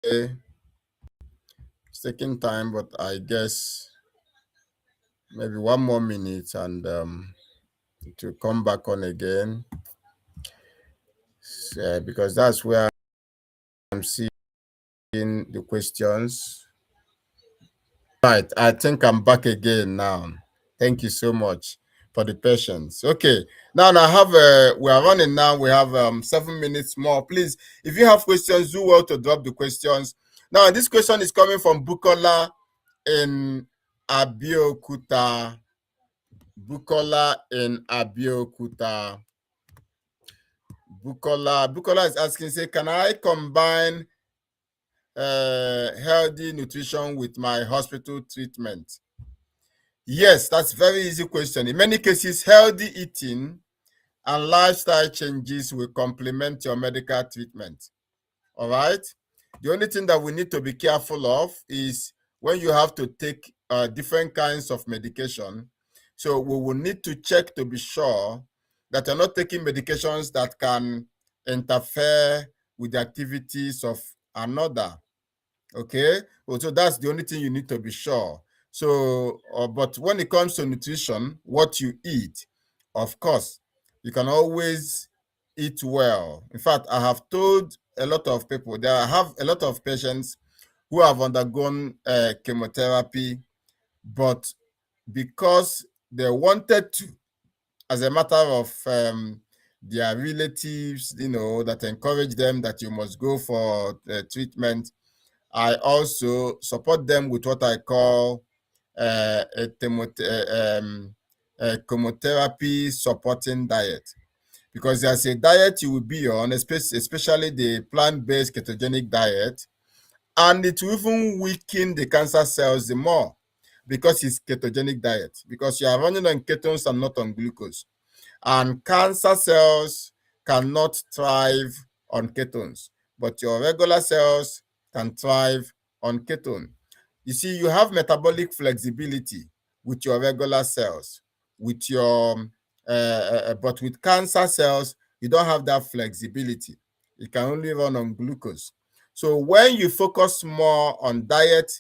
It's taking time, but I guess maybe one more minute and it will come back on again. Because that's where I'm seeing the questions. Right, I think I'm back again now. Thank you so much for the patience. Okay, now I have we are running now. We have 7 minutes more. Please, if you have questions, do well to drop the questions. Now, this question is coming from Bukola in Abeokuta. Bukola in Abeokuta. Bukola is asking, say, can I combine healthy nutrition with my hospital treatment? Yes, that's very easy question. In many cases, healthy eating and lifestyle changes will complement your medical treatment. All right. The only thing that we need to be careful of is when you have to take different kinds of medication. So we will need to check to be sure that you're not taking medications that can interfere with the activities of another. Okay. So that's the only thing you need to be sure. So, but when it comes to nutrition, what you eat, of course, you can always eat well. In fact, I have told a lot of people, there I have a lot of patients who have undergone chemotherapy, but because they wanted to, as a matter of their relatives, that encourage them that you must go for treatment, I also support them with what I call a chemotherapy supporting diet. Because there's a diet you will be on, especially the plant-based ketogenic diet, and it will even weaken the cancer cells the more because it's ketogenic diet, because you are running on ketones and not on glucose. And cancer cells cannot thrive on ketones, but your regular cells can thrive on ketone. You see, you have metabolic flexibility with your regular cells, with your but with cancer cells, you don't have that flexibility. It can only run on glucose. So when you focus more on diet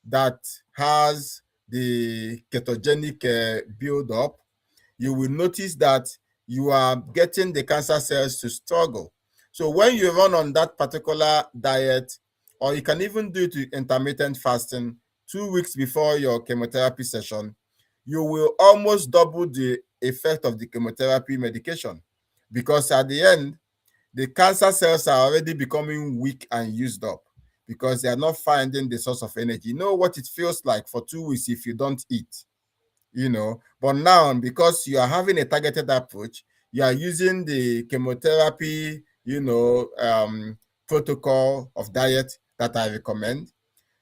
that has the ketogenic build up, you will notice that you are getting the cancer cells to struggle. So when you run on that particular diet, or you can even do it with intermittent fasting 2 weeks before your chemotherapy session, you will almost double the effect of the chemotherapy medication, because at the end, the cancer cells are already becoming weak and used up because they are not finding the source of energy. You know what it feels like for 2 weeks if you don't eat? But now, because you are having a targeted approach, you are using the chemotherapy protocol of diet that I recommend,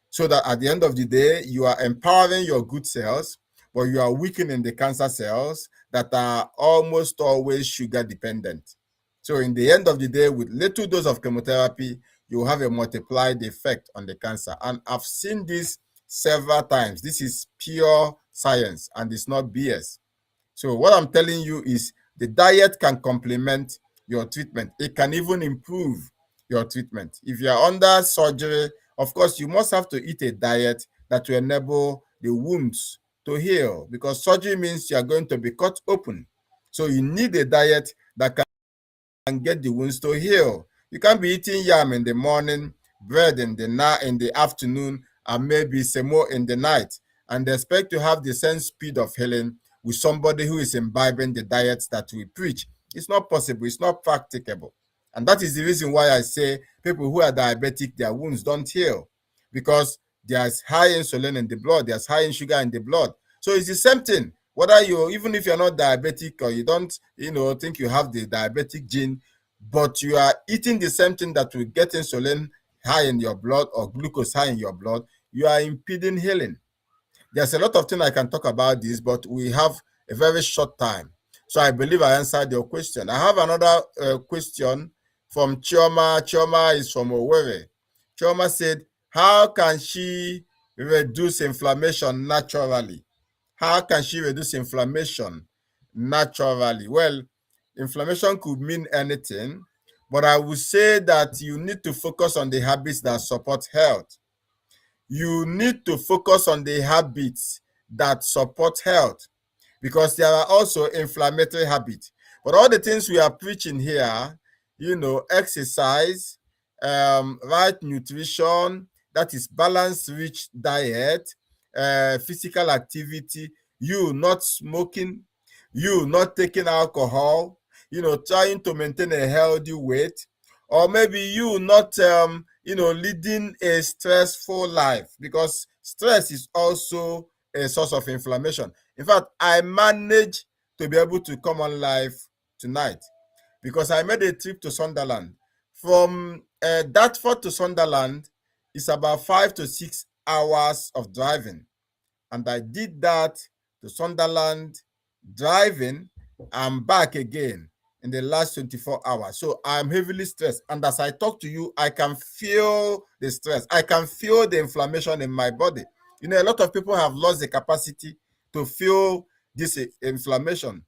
so that at the end of the day, you are empowering your good cells, but you are weakening the cancer cells that are almost always sugar dependent. So in the end of the day, with little dose of chemotherapy, you have a multiplied effect on the cancer. And I've seen this several times. This is pure science and it's not BS. So what I'm telling you is the diet can complement your treatment. It can even improve your treatment. If you're under surgery, of course, you must have to eat a diet that will enable the wounds to heal, because surgery means you're going to be cut open. So you need a diet that can get the wounds to heal. You can't be eating yam in the morning, bread in the afternoon, and maybe semo in the night, and expect to have the same speed of healing with somebody who is imbibing the diets that we preach. It's not possible. It's not practicable. And that is the reason why I say people who are diabetic, their wounds don't heal, because there's high insulin in the blood, there's high in sugar in the blood. So it's the same thing. Whether even if you're not diabetic, or you don't, think you have the diabetic gene, but you are eating the same thing that will get insulin high in your blood or glucose high in your blood, you are impeding healing. There's a lot of things I can talk about this, but we have a very short time. So I believe I answered your question. I have another question from Chioma. Chioma is from Owerri. Chioma said, how can she reduce inflammation naturally? How can she reduce inflammation naturally? Well, inflammation could mean anything, but I would say that you need to focus on the habits that support health. You need to focus on the habits that support health, because there are also inflammatory habits. But all the things we are preaching here, exercise, right nutrition, that is balanced, rich diet, physical activity, you not smoking, you not taking alcohol, trying to maintain a healthy weight. or maybe you not leading a stressful life, because stress is also a source of inflammation. In fact, I managed to be able to come on live tonight because I made a trip to Sunderland. From Dartford to Sunderland is about 5 to 6 hours of driving, and I did that to Sunderland, driving and back again in the last 24 hours. So I'm heavily stressed. And as I talk to you, I can feel the stress. I can feel the inflammation in my body. A lot of people have lost the capacity to feel this inflammation,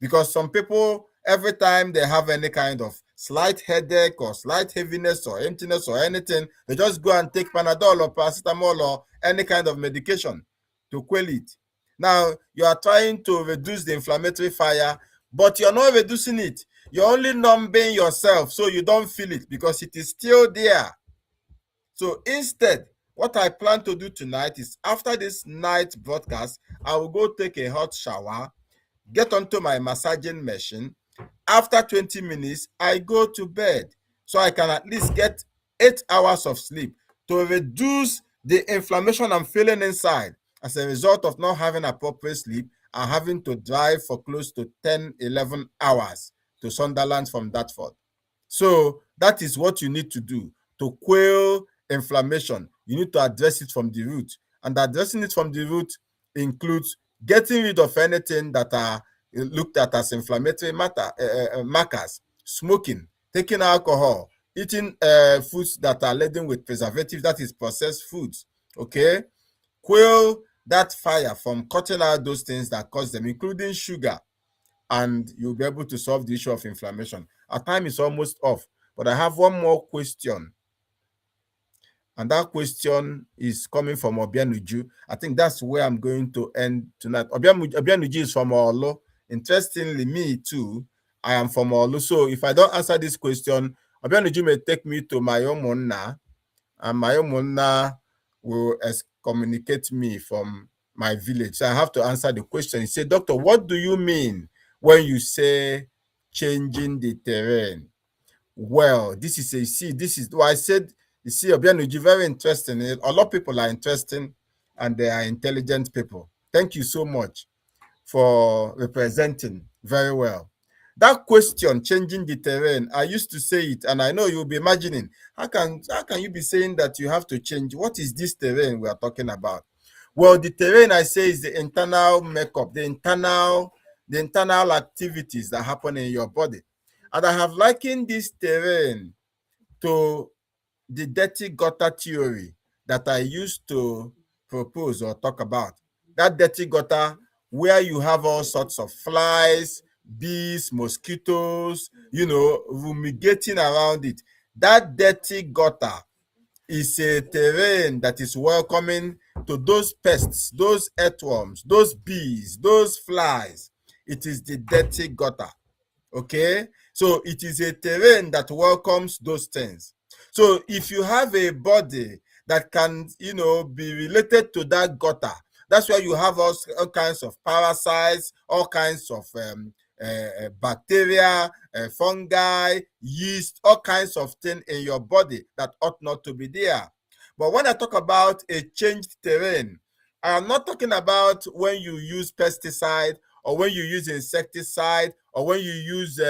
because some people, every time they have any kind of slight headache or slight heaviness or emptiness or anything, they just go and take Panadol or paracetamol or any kind of medication to quell it. Now, you are trying to reduce the inflammatory fire, but you're not reducing it. You're only numbing yourself so you don't feel it, because it is still there. So instead, what I plan to do tonight is, after this night broadcast, I will go take a hot shower, get onto my massaging machine. After 20 minutes, I go to bed so I can at least get 8 hours of sleep to reduce the inflammation I'm feeling inside as a result of not having appropriate sleep and having to drive for close to 10, 11 hours to Sunderland from Dartford. So that is what you need to do to quell inflammation. You need to address it from the root. And addressing it from the root includes getting rid of anything that are looked at as inflammatory markers: smoking, taking alcohol, eating foods that are laden with preservatives, that is processed foods. Okay? Quell that fire from cutting out those things that cause them, including sugar, and you'll be able to solve the issue of inflammation. Our time is almost off, but I have one more question. And that question is coming from Obianuju. I think that's where I'm going to end tonight. Obianuju is from Olo. Interestingly, me too, I am from Olo. So if I don't answer this question, Obianuju may take me to my Omonna, and my Omonna will excommunicate me from my village. So I have to answer the question. He said, Doctor, what do you mean when you say changing the terrain? Well, this is why I said, you see, Obianuji, very interesting. A lot of people are interesting and they are intelligent people. Thank you so much for representing very well. That question, changing the terrain, I used to say it, and I know you'll be imagining, how can you be saying that you have to change? What is this terrain we are talking about? Well, the terrain, I say, is the internal makeup, the internal activities that happen in your body. And I have likened this terrain to the dirty gutter theory that I used to propose or talk about. That dirty gutter where you have all sorts of flies, bees, mosquitoes, rumigating around it. That dirty gutter is a terrain that is welcoming to those pests, those earthworms, those bees, those flies. It is the dirty gutter. Okay, so it is a terrain that welcomes those things. So if you have a body that can be related to that gutter, that's why you have all kinds of parasites, all kinds of bacteria, fungi, yeast, all kinds of things in your body that ought not to be there. But when I talk about a changed terrain, I am not talking about when you use pesticide or when you use insecticide or when you use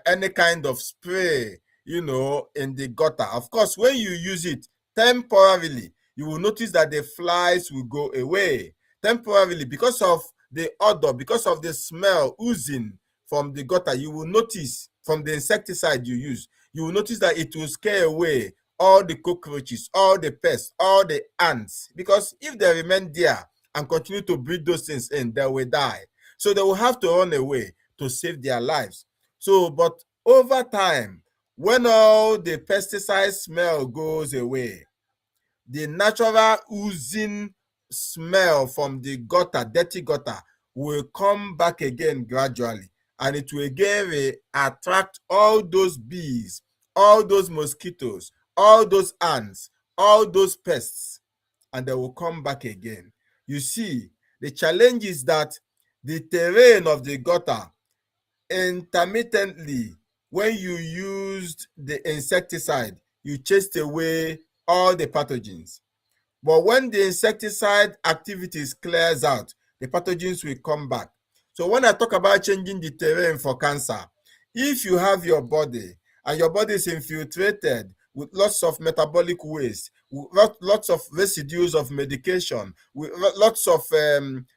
any kind of spray, in the gutter. Of course, when you use it temporarily, you will notice that the flies will go away temporarily because of the odor, because of the smell oozing from the gutter. You will notice from the insecticide you will notice that it will scare away all the cockroaches, all the pests, all the ants, because if they remain there and continue to breed those things in, they will die. So they will have to run away to save their lives. So, but over time, when all the pesticide smell goes away, the natural oozing smell from the gutter, dirty gutter, will come back again gradually, and it will again attract all those bees, all those mosquitoes, all those ants, all those pests, and they will come back again. You see, the challenge is that the terrain of the gutter intermittently when you used the insecticide, you chased away all the pathogens. But when the insecticide activities clears out, the pathogens will come back. So when I talk about changing the terrain for cancer, if you have your body and your body is infiltrated with lots of metabolic waste, with lots of residues of medication, with lots of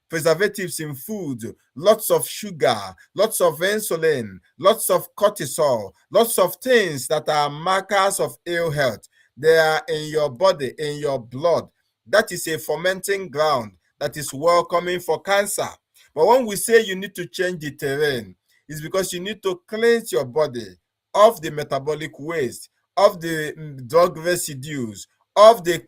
preservatives in food, lots of sugar, lots of insulin, lots of cortisol, lots of things that are markers of ill health, they are in your body, in your blood. That is a fermenting ground that is welcoming for cancer. But when we say you need to change the terrain, it's because you need to cleanse your body of the metabolic waste, of the drug residues, of the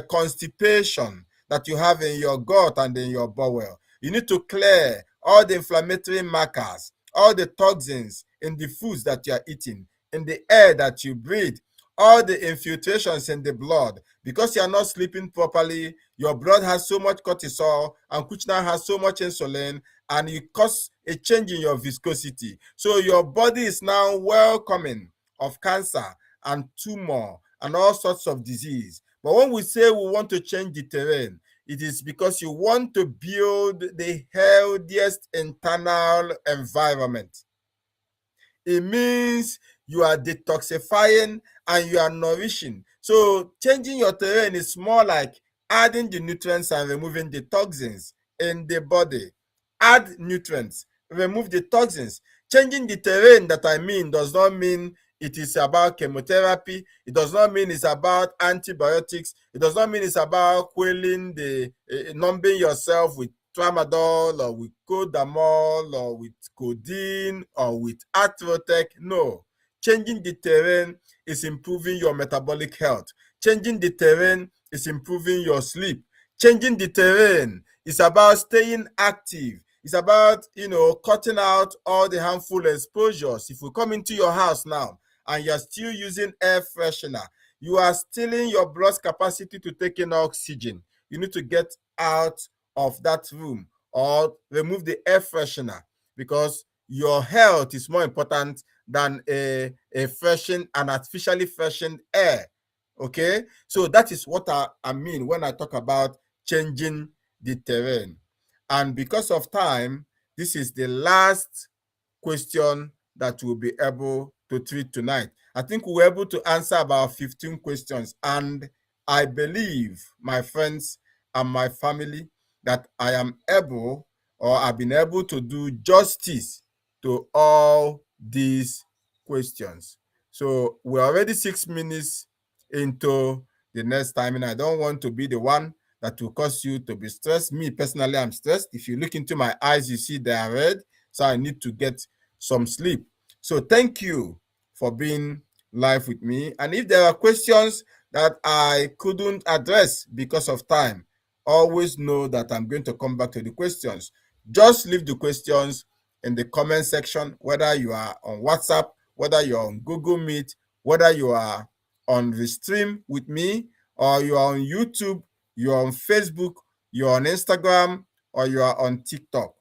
constipation that you have in your gut and in your bowel. You need to clear all the inflammatory markers, all the toxins in the foods that you are eating, in the air that you breathe, all the infiltrations in the blood. Because you are not sleeping properly, your blood has so much cortisol, and which now has so much insulin, and it causes a change in your viscosity. So your body is now welcoming of cancer and tumor and all sorts of disease. But when we say we want to change the terrain, it is because you want to build the healthiest internal environment. It means you are detoxifying and you are nourishing. So changing your terrain is more like adding the nutrients and removing the toxins in the body. Add nutrients, remove the toxins. Changing the terrain, that I mean, does not mean it is about chemotherapy. It does not mean it's about antibiotics. It does not mean it's about quelling numbing yourself with tramadol or with codamol or with codeine or with arthrotec. No. Changing the terrain is improving your metabolic health. Changing the terrain is improving your sleep. Changing the terrain is about staying active. It's about, cutting out all the harmful exposures. If you come into your house now and you're still using air freshener, you are stealing your blood's capacity to take in oxygen. You need to get out of that room or remove the air freshener, because your health is more important than an artificially freshened air. Okay, so that is what I mean when I talk about changing the terrain. And because of time, this is the last question that we'll be able to treat tonight. I think we were able to answer about 15 questions, and I believe, my friends and my family, that I am able, or I've been able to do justice to all these questions. So we're already 6 minutes into the next time, and I don't want to be the one that will cause you to be stressed. Me personally, I'm stressed. If you look into my eyes, you see they are red, so I need to get some sleep. So thank you for being live with me. And if there are questions that I couldn't address because of time, always know that I'm going to come back to the questions. Just leave the questions in the comment section, whether you are on WhatsApp, whether you're on Google Meet, whether you are on Restream with me, or you are on YouTube, you're on Facebook, you're on Instagram, or you are on TikTok.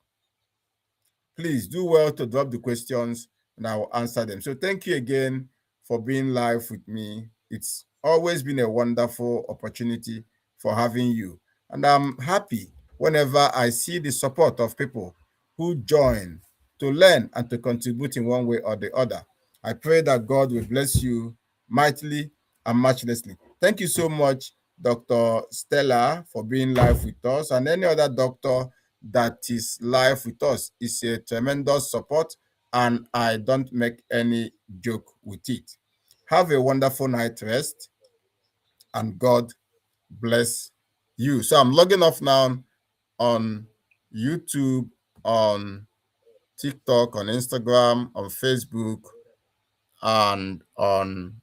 Please do well to drop the questions and I will answer them. So thank you again for being live with me. It's always been a wonderful opportunity for having you. And I'm happy whenever I see the support of people who join to learn and to contribute in one way or the other. I pray that God will bless you mightily and matchlessly. Thank you so much, Dr. Stella, for being live with us, and any other doctor that is live with us. Is a tremendous support, and I don't make any joke with it. Have a wonderful night rest, and God bless you. So I'm logging off now on YouTube, on TikTok, on Instagram, on Facebook, and on